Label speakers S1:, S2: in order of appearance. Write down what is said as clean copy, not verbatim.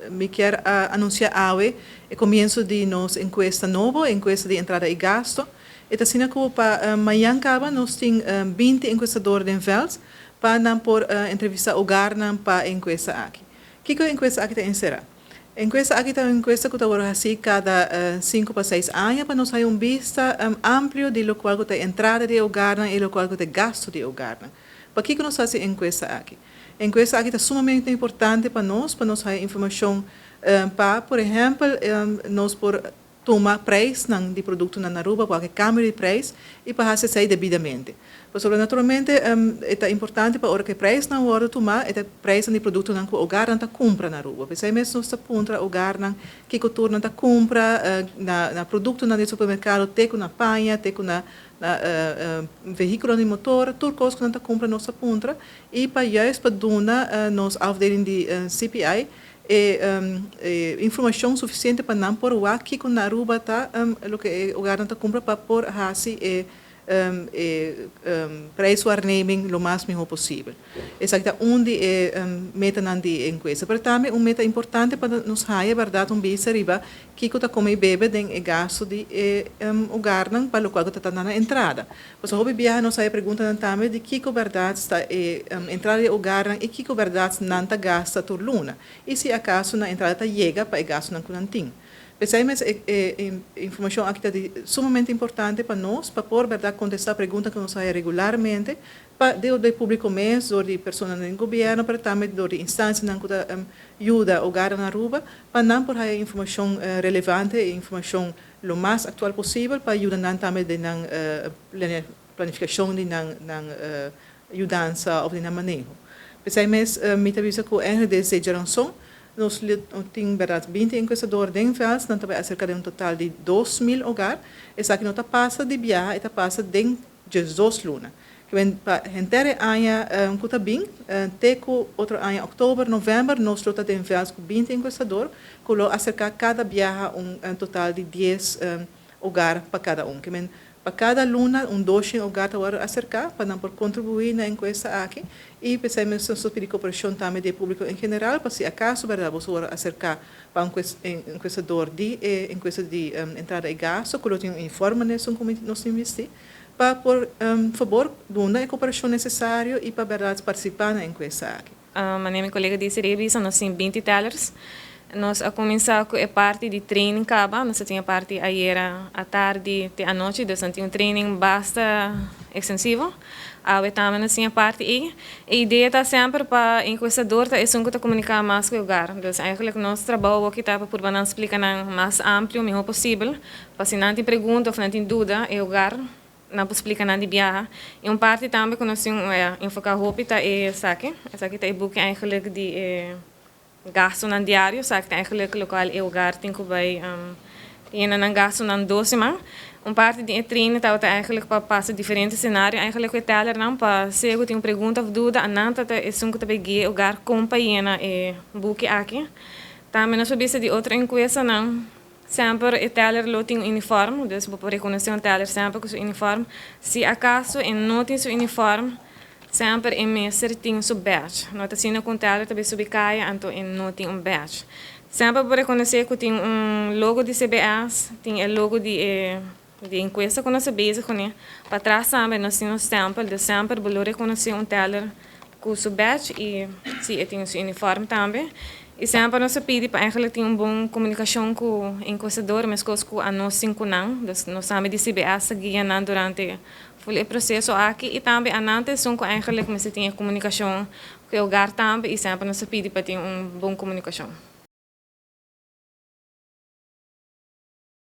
S1: me quer anunciar awe e comienzo de nos encuesta novo, encuesta de entrada e gasto. E assim como para amanhã acaba, nós temos 20 encuestadores em Vels para não por entrevista o garnan para encuesta aqui. Que a encuesta aqui tem será? Encuesta aqui tem encuesta que está assim cada 5 para 6 anos para nós ter vista amplo de lo qual que tem entrada de o garnan e lo qual que tem gasto de o garnan. Para que nós fazemos encuesta aqui? A encuesta aqui está sumamente importante para nós ter informação para, por exemplo, nós por tomar preço de produto na Aruba, qualquer câmbio de preço, e para fazer sair devidamente. Mas, naturalmente, é importante para que o preço não hora tomar, é o preço de produto que o garnan está compra na Aruba. Porque aí mesmo está punta o garnan que o turno está compra na produto no supermercado, tem na panha, tem na veículo de motor, tudo coisa que não está compra nossa punta, e para juist para dona nos afdeling de CPI, informação suficiente para não por o aqui com na Aruba está o que o garanta compra para por hasi preço waarneming o mais melhor possível. Essa é onde meta na de enquesta. Mas também meta importante para nos haia verdade vista riba que está come bebe den e gasto de o garnan para o qual está na entrada. Mas hobby viaja nos haia pergunta também de que verdade está entrada o garnan e que verdade não está gasta por luna. E se acaso na entrada chega para o gasto não kunanting. Pensamos informação aqui é sumamente importante para nós, para por verdade contestar perguntas que nos saem regularmente, para do público mesmo, de pessoas no governo, para também de instâncias que ajuda o garra na Aruba, para não por aí informação relevante e informação o mais atual possível, para ajudar também na planificação de ajudança ou de manejo. Pensamos muitas vezes que o RD de geração nós temos 20 enquestadores em Vels, nós temos cerca de total de 2.000 hogares, e aqui não passa de viagem, está passa de 12 lunas. Que vem para inteira ano que está bem, até que outro ano, outubro, novembro, nós estamos em Vels com 20 enquestadores, que lo acerca cada viagem total de 10 hogares para cada que vem para cada luna, doce hogar para acercar, para não contribuir na encuesta aqui. E pensamos em pedir cooperação também do público em geral, para se acaso, verdade, você acercar para um enquestador de encuesta de entrada e gasto, que tem informe nisso como nós investir, para, por favor, dar a cooperação necessária e para, verdade, participar na encuesta aqui.
S2: Minha colega disse que nós temos 20 tellers. Nós a começar com a parte de training acaba, nós tinha parte ayer à tarde e à noite, então tinha um training bastante extensivo. A também nós tinha parte e a ideia está sempre para o enquestador é que comunicar mais com o lugar. Então, eigenlijk nosso trabalho aqui está para poder explicar mais amplo, o melhor possível, para se não tem pergunta ou não tem dúvida, o lugar não pode explicar nada de viagem. E parte também que nós temos enfocar roupa é essa aqui está o book eigenlijk de gasto no diário, sabe que eigenlijk local é o lugar tem que vai tem gasto na 12 maand. Parte de treino está eigenlijk para passar diferentes cenários, eigenlijk o teller não para se eu tenho pergunta ou dúvida, ananta é só que também o lugar companhia é book aqui. Também nós sabemos de outra enquesta não. Sempre o teller lo tem uniforme, então para reconhecer um teller sempre com seu uniforme. Se acaso não tem seu uniforme sempre em mestre tem um badge. Nota assim com teller também subicaia, então não tem badge. Sempre para reconhecer que tem logo de CBS, tem o logo de enquesta que nós sabemos com ele. Para trás também nós temos sample, de sempre para reconhecer teller com seu badge e se tem seu uniforme também. E sempre nós pedimos para eigenlijk ter boa comunicação com o enquestador, mas com a nós cinco não, nós sabemos de CBS guiando durante o processo aqui e também antes são eigenlijk mas tem comunicação com o lugar também e sempre nós pedimos para ter boa comunicação.